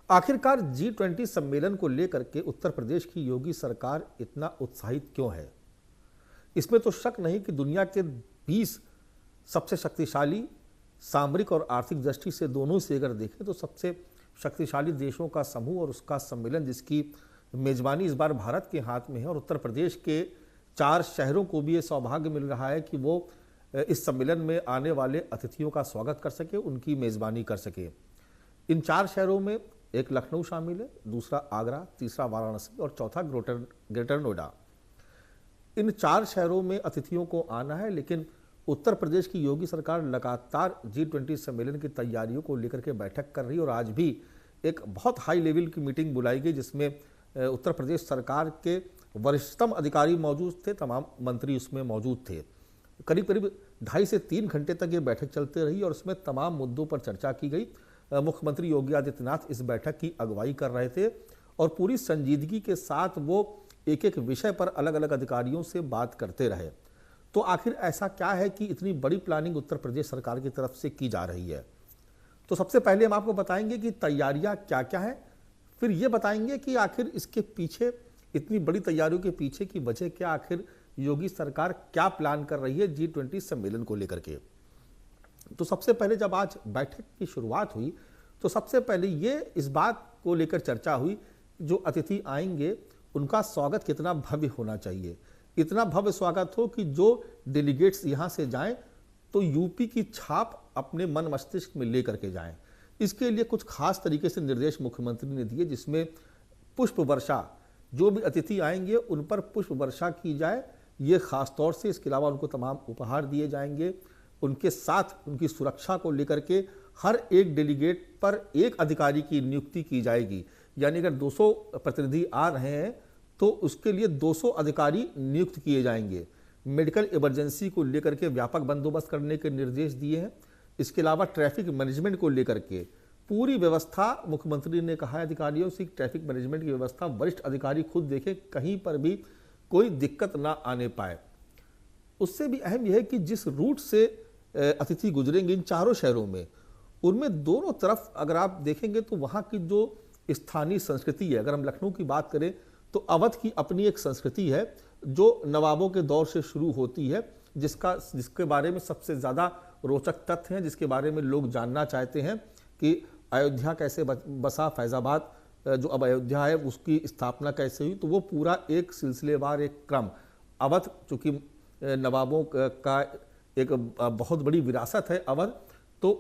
आखिरकार G20 सम्मेलन को लेकर के उत्तर प्रदेश की योगी सरकार इतना उत्साहित क्यों है? इसमें तो शक नहीं कि दुनिया के 20 सबसे शक्तिशाली सामरिक और आर्थिक दृष्टि से दोनों से अगर देखें तो सबसे शक्तिशाली देशों का समूह और उसका सम्मेलन जिसकी मेजबानी इस बार भारत के हाथ में है, और उत्तर प्रदेश के 4 शहरों को भी ये सौभाग्य मिल रहा है कि वो इस सम्मेलन में आने वाले अतिथियों का स्वागत कर सके, उनकी मेजबानी कर सके। इन 4 शहरों में एक लखनऊ शामिल है, दूसरा आगरा, तीसरा वाराणसी और चौथा ग्रेटर नोएडा। इन 4 शहरों में अतिथियों को आना है, लेकिन उत्तर प्रदेश की योगी सरकार लगातार G20 सम्मेलन की तैयारियों को लेकर के बैठक कर रही है, और आज भी एक बहुत हाई लेवल की मीटिंग बुलाई गई जिसमें उत्तर प्रदेश सरकार के वरिष्ठतम अधिकारी मौजूद थे, तमाम मंत्री उसमें मौजूद थे। करीब करीब 2.5 से 3 घंटे तक ये बैठक चलते रही और उसमें तमाम मुद्दों पर चर्चा की गई। मुख्यमंत्री योगी आदित्यनाथ इस बैठक की अगुवाई कर रहे थे और पूरी संजीदगी के साथ वो एक एक विषय पर अलग अलग अधिकारियों से बात करते रहे। तो आखिर ऐसा क्या है कि इतनी बड़ी प्लानिंग उत्तर प्रदेश सरकार की तरफ से की जा रही है? तो सबसे पहले हम आपको बताएंगे कि तैयारियां क्या क्या हैं, फिर ये बताएंगे कि आखिर इसके पीछे, इतनी बड़ी तैयारियों के पीछे की वजह क्या, आखिर योगी सरकार क्या प्लान कर रही है G20 सम्मेलन को लेकर के। तो सबसे पहले जब आज बैठक की शुरुआत हुई तो सबसे पहले ये इस बात को लेकर चर्चा हुई, जो अतिथि आएंगे उनका स्वागत कितना भव्य होना चाहिए। इतना भव्य स्वागत हो कि जो डेलीगेट्स यहाँ से जाएं तो यूपी की छाप अपने मन मस्तिष्क में लेकर के जाएं। इसके लिए कुछ खास तरीके से निर्देश मुख्यमंत्री ने दिए, जिसमें पुष्प वर्षा, जो भी अतिथि आएंगे उन पर पुष्प वर्षा की जाए, ये खास तौर से। इसके अलावा उनको तमाम उपहार दिए जाएंगे। उनके साथ उनकी सुरक्षा को लेकर के हर एक डेलीगेट पर एक अधिकारी की नियुक्ति की जाएगी। यानी अगर 200 प्रतिनिधि आ रहे हैं तो उसके लिए 200 अधिकारी नियुक्त किए जाएंगे। मेडिकल इमरजेंसी को लेकर के व्यापक बंदोबस्त करने के निर्देश दिए हैं। इसके अलावा ट्रैफिक मैनेजमेंट को लेकर के पूरी व्यवस्था, मुख्यमंत्री ने कहा है अधिकारियों से ट्रैफिक मैनेजमेंट की व्यवस्था वरिष्ठ अधिकारी खुद देखें, कहीं पर भी कोई दिक्कत ना आने पाए। उससे भी अहम यह है कि जिस रूट से अतिथि गुजरेंगे इन 4 शहरों में, उनमें दोनों तरफ अगर आप देखेंगे तो वहाँ की जो स्थानीय संस्कृति है, अगर हम लखनऊ की बात करें तो अवध की अपनी एक संस्कृति है जो नवाबों के दौर से शुरू होती है, जिसके बारे में सबसे ज़्यादा रोचक तथ्य हैं, जिसके बारे में लोग जानना चाहते हैं कि अयोध्या कैसे बसा, फैजाबाद जो अब अयोध्या है उसकी स्थापना कैसे हुई। तो वो पूरा एक सिलसिलेवार एक क्रम, अवध चूँकि नवाबों का एक बहुत बड़ी विरासत है अवध, तो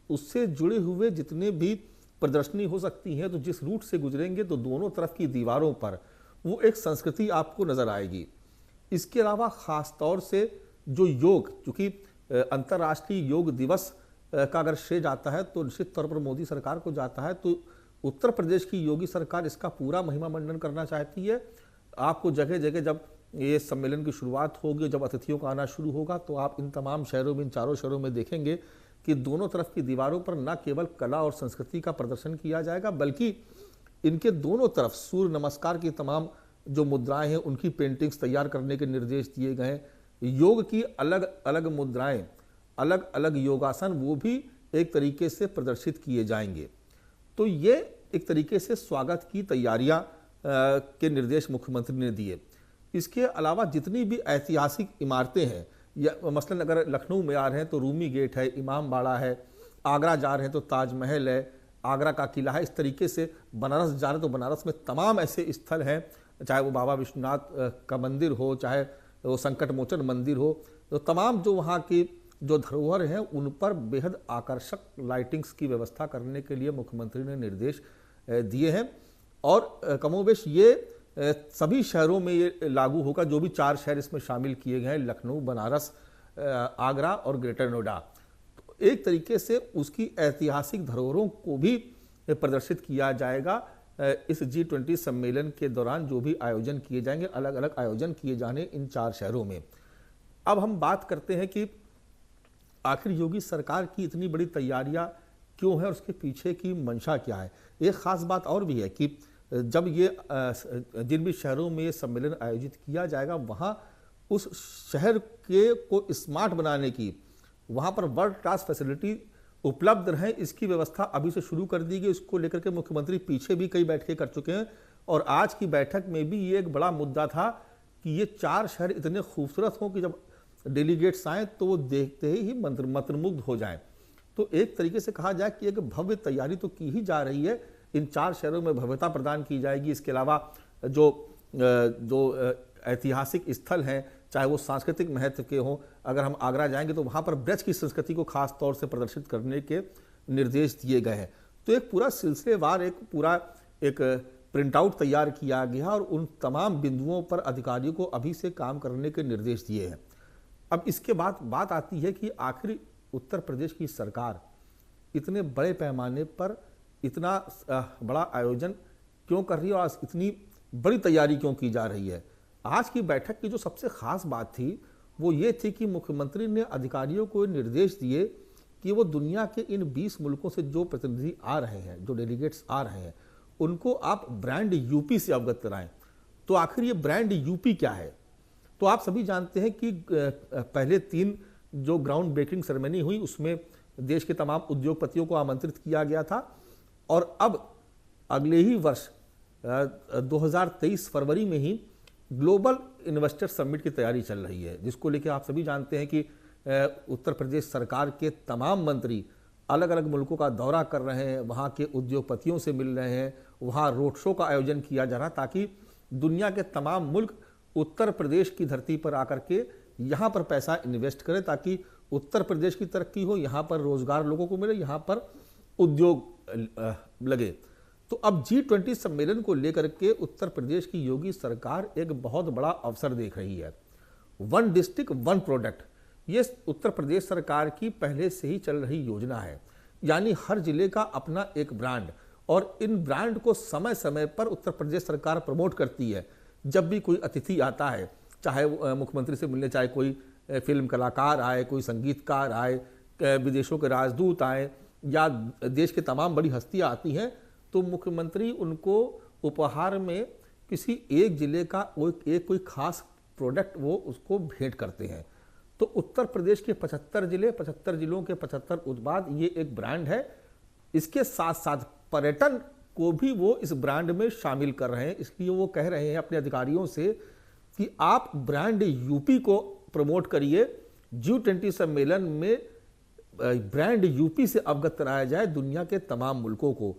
उससे जुड़े हुए जितने भी प्रदर्शनी हो सकती हैं, तो जिस रूट से गुजरेंगे तो दोनों तरफ की दीवारों पर वो एक संस्कृति आपको नजर आएगी। इसके अलावा खास तौर से जो योग, चूँकि अंतर्राष्ट्रीय योग दिवस का अगर श्रेय जाता है तो निश्चित तौर पर मोदी सरकार को जाता है, तो उत्तर प्रदेश की योगी सरकार इसका पूरा महिमा मंडन करना चाहती है। आपको जगह जगह जब ये सम्मेलन की शुरुआत होगी, जब अतिथियों का आना शुरू होगा, तो आप इन तमाम शहरों में, इन 4 शहरों में देखेंगे कि दोनों तरफ की दीवारों पर न केवल कला और संस्कृति का प्रदर्शन किया जाएगा, बल्कि इनके दोनों तरफ सूर्य नमस्कार की तमाम जो मुद्राएं हैं उनकी पेंटिंग्स तैयार करने के निर्देश दिए गए हैं। योग की अलग अलग मुद्राएं, अलग अलग योगासन, वो भी एक तरीके से प्रदर्शित किए जाएंगे। तो ये एक तरीके से स्वागत की तैयारियां के निर्देश मुख्यमंत्री ने दिए। इसके अलावा जितनी भी ऐतिहासिक इमारतें हैं, या मसलन अगर लखनऊ में आ रहे हैं तो रूमी गेट है, इमाम बाड़ा है, आगरा जा रहे हैं तो ताजमहल है, आगरा का किला है, इस तरीके से बनारस जा रहे हैं तो बनारस में तमाम ऐसे स्थल हैं, चाहे वो बाबा विश्वनाथ का मंदिर हो, चाहे वो संकट मोचन मंदिर हो, तो तमाम जो वहाँ की जो धरोहर हैं उन पर बेहद आकर्षक लाइटिंग्स की व्यवस्था करने के लिए मुख्यमंत्री ने निर्देश दिए हैं। और कमोबेश ये सभी शहरों में ये लागू होगा, जो भी 4 शहर इसमें शामिल किए गए हैं, लखनऊ, बनारस, आगरा और ग्रेटर नोएडा। तो एक तरीके से उसकी ऐतिहासिक धरोहरों को भी प्रदर्शित किया जाएगा इस G20 सम्मेलन के दौरान। जो भी आयोजन किए जाएंगे, अलग अलग आयोजन किए जाने इन 4 शहरों में। अब हम बात करते हैं कि आखिर योगी सरकार की इतनी बड़ी तैयारियां क्यों है और उसके पीछे की मंशा क्या है। एक खास बात और भी है कि जब ये जिन भी शहरों में ये सम्मेलन आयोजित किया जाएगा, वहाँ उस शहर के को स्मार्ट बनाने की, वहाँ पर वर्ल्ड क्लास फैसिलिटी उपलब्ध रहें, इसकी व्यवस्था अभी से शुरू कर दी गई। इसको लेकर के मुख्यमंत्री पीछे भी कई बैठकें कर चुके हैं और आज की बैठक में भी ये एक बड़ा मुद्दा था कि ये 4 शहर इतने खूबसूरत हों कि जब डेलीगेट्स आए तो वो देखते ही मंत्रमुग्ध हो जाएं। तो एक तरीके से कहा जाए कि एक भव्य तैयारी तो की ही जा रही है। इन 4 शहरों में भव्यता प्रदान की जाएगी। इसके अलावा जो ऐतिहासिक स्थल हैं, चाहे वो सांस्कृतिक महत्व के हों, अगर हम आगरा जाएंगे तो वहाँ पर ब्रज की संस्कृति को खास तौर से प्रदर्शित करने के निर्देश दिए गए हैं। तो एक पूरा सिलसिलेवार एक प्रिंट आउट तैयार किया गया और उन तमाम बिंदुओं पर अधिकारियों को अभी से काम करने के निर्देश दिए हैं। अब इसके बाद बात आती है कि आखिर उत्तर प्रदेश की सरकार इतने बड़े पैमाने पर इतना बड़ा आयोजन क्यों कर रही है और इतनी बड़ी तैयारी क्यों की जा रही है। आज की बैठक की जो सबसे खास बात थी वो ये थी कि मुख्यमंत्री ने अधिकारियों को निर्देश दिए कि वो दुनिया के इन 20 मुल्कों से जो प्रतिनिधि आ रहे हैं, जो डेलीगेट्स आ रहे हैं, उनको आप ब्रांड यूपी से अवगत कराएं। तो आखिर ये ब्रांड यूपी क्या है? तो आप सभी जानते हैं कि पहले 3 जो ग्राउंड ब्रेकिंग सेरेमनी हुई उसमें देश के तमाम उद्योगपतियों को आमंत्रित किया गया था और अब अगले ही वर्ष 2023 फरवरी में ही ग्लोबल इन्वेस्टर समिट की तैयारी चल रही है, जिसको लेकर आप सभी जानते हैं कि उत्तर प्रदेश सरकार के तमाम मंत्री अलग अलग मुल्कों का दौरा कर रहे हैं, वहाँ के उद्योगपतियों से मिल रहे हैं, वहाँ रोड शो का आयोजन किया जा रहा है ताकि दुनिया के तमाम मुल्क उत्तर प्रदेश की धरती पर आकर के यहाँ पर पैसा इन्वेस्ट करें ताकि उत्तर प्रदेश की तरक्की हो, यहाँ पर रोजगार लोगों को मिले, यहाँ पर उद्योग लगे। तो अब G20 सम्मेलन को लेकर के उत्तर प्रदेश की योगी सरकार एक बहुत बड़ा अवसर देख रही है। 1 डिस्ट्रिक्ट 1 प्रोडक्ट, ये उत्तर प्रदेश सरकार की पहले से ही चल रही योजना है। यानी हर जिले का अपना एक ब्रांड और इन ब्रांड को समय समय पर उत्तर प्रदेश सरकार प्रमोट करती है। जब भी कोई अतिथि आता है, चाहे मुख्यमंत्री से मिलने, चाहे कोई फिल्म कलाकार आए, कोई संगीतकार आए, विदेशों के राजदूत आए या देश के तमाम बड़ी हस्तियां आती हैं, तो मुख्यमंत्री उनको उपहार में किसी एक जिले का कोई खास प्रोडक्ट वो उसको भेंट करते हैं। तो उत्तर प्रदेश के 75 जिलों के 75 उत्पाद ये एक ब्रांड है। इसके साथ साथ पर्यटन को भी वो इस ब्रांड में शामिल कर रहे हैं। इसलिए वो कह रहे हैं अपने अधिकारियों से कि आप ब्रांड यूपी को प्रमोट करिए, G20 सम्मेलन में ब्रांड यूपी से अवगत कराया जाए दुनिया के तमाम मुल्कों को।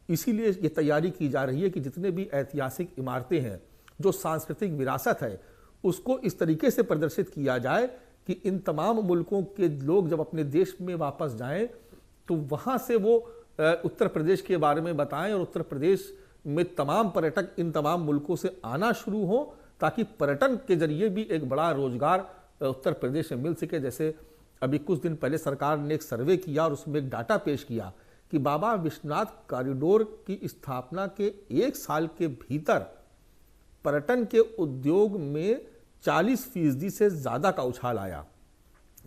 इसीलिए ये तैयारी की जा रही है कि जितने भी ऐतिहासिक इमारतें हैं, जो सांस्कृतिक विरासत है, उसको इस तरीके से प्रदर्शित किया जाए कि इन तमाम मुल्कों के लोग जब अपने देश में वापस जाएं तो वहाँ से वो उत्तर प्रदेश के बारे में बताएं और उत्तर प्रदेश में तमाम पर्यटक इन तमाम मुल्कों से आना शुरू हो ताकि पर्यटन के जरिए भी एक बड़ा रोजगार उत्तर प्रदेश में मिल सके। जैसे अभी कुछ दिन पहले सरकार ने एक सर्वे किया और उसमें एक डाटा पेश किया कि बाबा विश्वनाथ कॉरिडोर की स्थापना के 1 साल के भीतर पर्यटन के उद्योग में 40% से ज़्यादा का उछाल आया,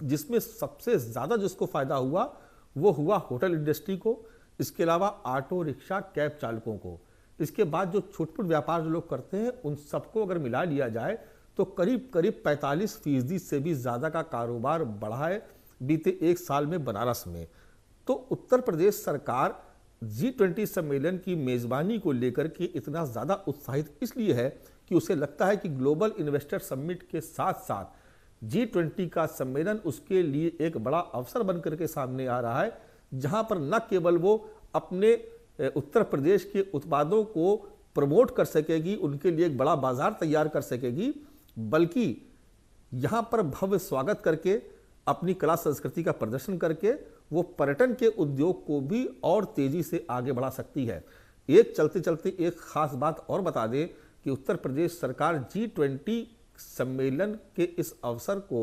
जिसमें सबसे ज़्यादा जिसको फायदा हुआ वो हुआ होटल इंडस्ट्री को, इसके अलावा ऑटो रिक्शा कैब चालकों को। इसके बाद जो छोटे व्यापार जो लोग करते हैं उन सबको अगर मिला लिया जाए तो करीब 45% से भी ज़्यादा का कारोबार बढ़ा है बीते 1 साल में बनारस में। तो उत्तर प्रदेश सरकार G20 सम्मेलन की मेज़बानी को लेकर के इतना ज़्यादा उत्साहित इसलिए है कि उसे लगता है कि ग्लोबल इन्वेस्टर समिट के साथ साथ G20 का सम्मेलन उसके लिए एक बड़ा अवसर बनकर के सामने आ रहा है, जहां पर न केवल वो अपने उत्तर प्रदेश के उत्पादों को प्रमोट कर सकेगी, उनके लिए एक बड़ा बाजार तैयार कर सकेगी, बल्कि यहाँ पर भव्य स्वागत करके अपनी कला संस्कृति का प्रदर्शन करके वो पर्यटन के उद्योग को भी और तेजी से आगे बढ़ा सकती है। एक चलते चलते एक खास बात और बता दें कि उत्तर प्रदेश सरकार G20 सम्मेलन के इस अवसर को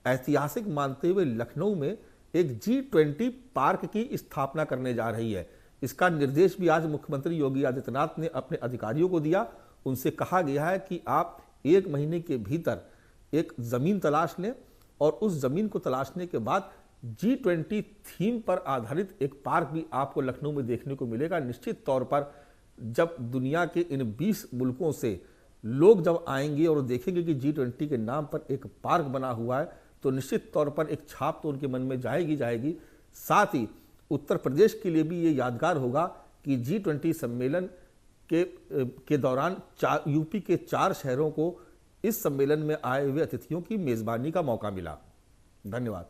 ऐतिहासिक मानते हुए लखनऊ में एक G20 पार्क की स्थापना करने जा रही है। इसका निर्देश भी आज मुख्यमंत्री योगी आदित्यनाथ ने अपने अधिकारियों को दिया। उनसे कहा गया है कि आप 1 महीने के भीतर एक ज़मीन तलाश लें और उस ज़मीन को तलाशने के बाद G20 थीम पर आधारित एक पार्क भी आपको लखनऊ में देखने को मिलेगा। निश्चित तौर पर जब दुनिया के इन 20 मुल्कों से लोग जब आएंगे और देखेंगे कि G20 के नाम पर एक पार्क बना हुआ है तो निश्चित तौर पर एक छाप तो उनके मन में जाएगी। साथ ही उत्तर प्रदेश के लिए भी ये यादगार होगा कि G20 सम्मेलन के दौरान यूपी के 4 शहरों को इस सम्मेलन में आए हुए अतिथियों की मेजबानी का मौका मिला। धन्यवाद।